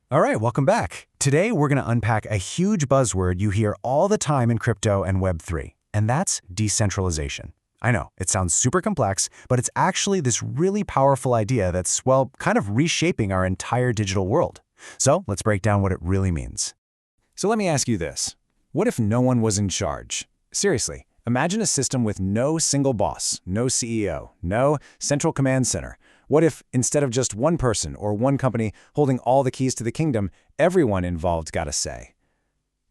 All right, welcome back. Today, we're going to unpack a huge buzzword you hear all the time in crypto and Web3, and that's decentralization. I know, it sounds super complex, but it's actually this really powerful idea that's, well, kind of reshaping our entire digital world. So let's break down what it really means. So let me ask you this. What if no one was in charge? Seriously, imagine a system with no single boss, no CEO, no central command center. What if, instead of just one person or one company holding all the keys to the kingdom, everyone involved got a say?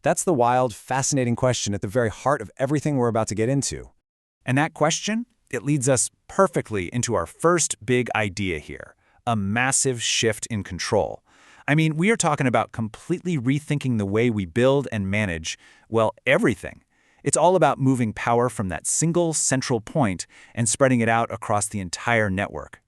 That's the wild, fascinating question at the very heart of everything we're about to get into. And that question, it leads us perfectly into our first big idea here, a massive shift in control. I mean, we are talking about completely rethinking the way we build and manage, well, everything. It's all about moving power from that single central point and spreading it out across the entire network.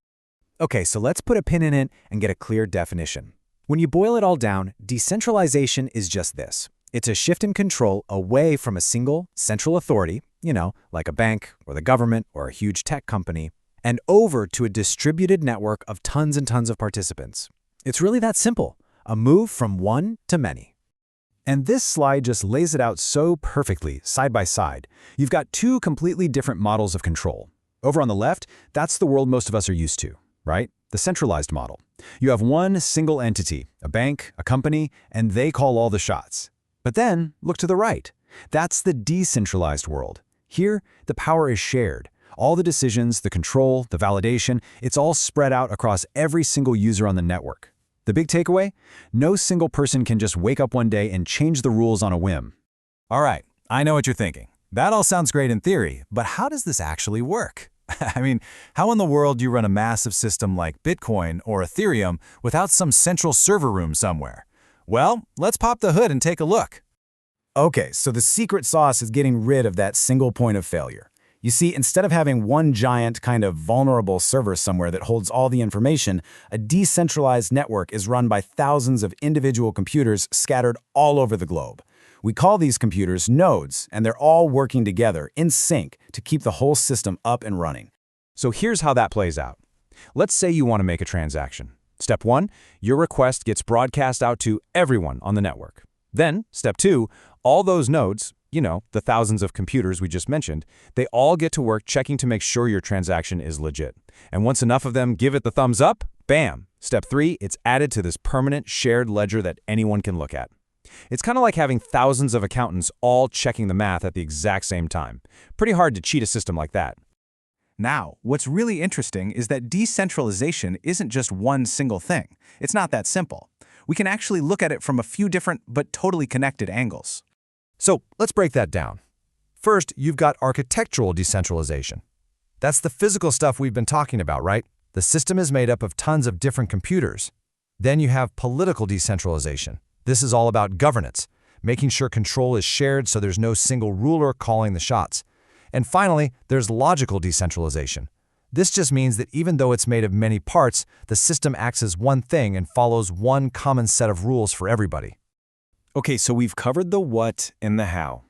Okay, so let's put a pin in it and get a clear definition. When you boil it all down, decentralization is just this. It's a shift in control away from a single, central authority, like a bank or the government or a huge tech company, and over to a distributed network of tons and tons of participants. It's really that simple, a move from one to many. And this slide just lays it out so perfectly, side by side. You've got two completely different models of control. Over on the left, that's the world most of us are used to, right? The centralized model. You have one single entity, a bank, a company, and they call all the shots. But then, look to the right. That's the decentralized world. Here, the power is shared. All the decisions, the control, the validation, it's all spread out across every single user on the network. The big takeaway? No single person can just wake up one day and change the rules on a whim. All right, I know what you're thinking. That all sounds great in theory, but how does this actually work? I mean, how in the world do you run a massive system like Bitcoin or Ethereum without some central server room somewhere? Well, let's pop the hood and take a look. Okay, so the secret sauce is getting rid of that single point of failure. You see, instead of having one giant kind of vulnerable server somewhere that holds all the information, a decentralized network is run by thousands of individual computers scattered all over the globe. We call these computers nodes, and they're all working together in sync to keep the whole system up and running. So here's how that plays out. Let's say you want to make a transaction. Step 1, your request gets broadcast out to everyone on the network. Then, step 2, all those nodes, the thousands of computers we just mentioned, they all get to work checking to make sure your transaction is legit. And once enough of them give it the thumbs up, bam! Step 3, it's added to this permanent shared ledger that anyone can look at. It's kind of like having thousands of accountants all checking the math at the exact same time. Pretty hard to cheat a system like that. Now, what's really interesting is that decentralization isn't just one single thing. It's not that simple. We can actually look at it from a few different but totally connected angles. So let's break that down. First, you've got architectural decentralization. That's the physical stuff we've been talking about, right? The system is made up of tons of different computers. Then you have political decentralization. This is all about governance, making sure control is shared so there's no single ruler calling the shots. And finally, there's logical decentralization. This just means that even though it's made of many parts, the system acts as one thing and follows one common set of rules for everybody. Okay, so we've covered the what and the how.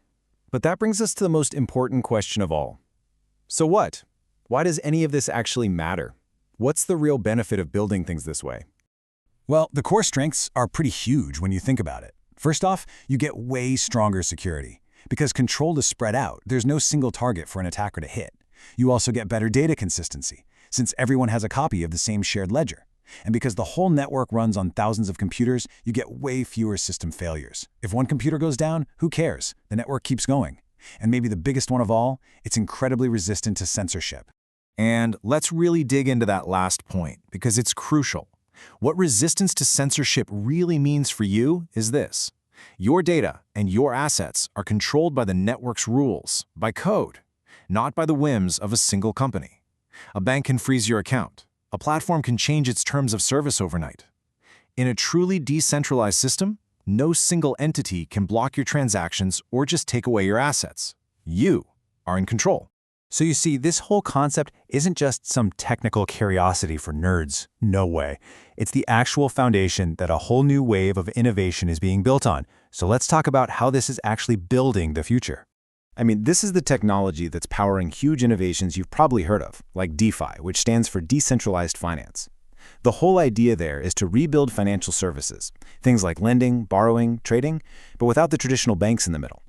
But that brings us to the most important question of all. So what? Why does any of this actually matter? What's the real benefit of building things this way? Well, the core strengths are pretty huge when you think about it. First off, you get way stronger security. Because control is spread out, there's no single target for an attacker to hit. You also get better data consistency, since everyone has a copy of the same shared ledger. And because the whole network runs on thousands of computers, you get way fewer system failures. If one computer goes down, who cares? The network keeps going. And maybe the biggest one of all, it's incredibly resistant to censorship. And let's really dig into that last point, because it's crucial. What resistance to censorship really means for you is this. Your data and your assets are controlled by the network's rules, by code, not by the whims of a single company. A bank can freeze your account. A platform can change its terms of service overnight. In a truly decentralized system, no single entity can block your transactions or just take away your assets. You are in control. So you see, this whole concept isn't just some technical curiosity for nerds. No way. It's the actual foundation that a whole new wave of innovation is being built on. So let's talk about how this is actually building the future. I mean, this is the technology that's powering huge innovations you've probably heard of, like DeFi, which stands for decentralized finance. The whole idea there is to rebuild financial services, things like lending, borrowing, trading, but without the traditional banks in the middle.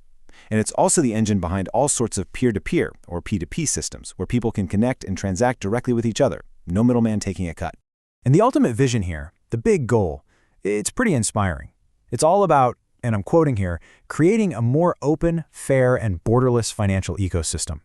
And it's also the engine behind all sorts of peer-to-peer, or P2P systems, where people can connect and transact directly with each other, no middleman taking a cut. And the ultimate vision here, the big goal, it's pretty inspiring. It's all about, and I'm quoting here, creating a more open, fair, and borderless financial ecosystem.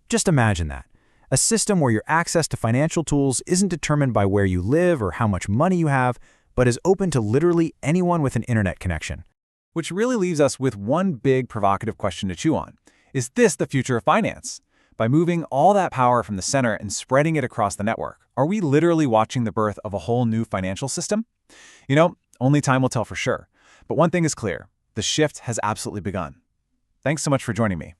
Just imagine that. A system where your access to financial tools isn't determined by where you live or how much money you have, but is open to literally anyone with an internet connection. Which really leaves us with one big provocative question to chew on. Is this the future of finance? By moving all that power from the center and spreading it across the network, are we literally watching the birth of a whole new financial system? Only time will tell for sure. But one thing is clear, the shift has absolutely begun. Thanks so much for joining me.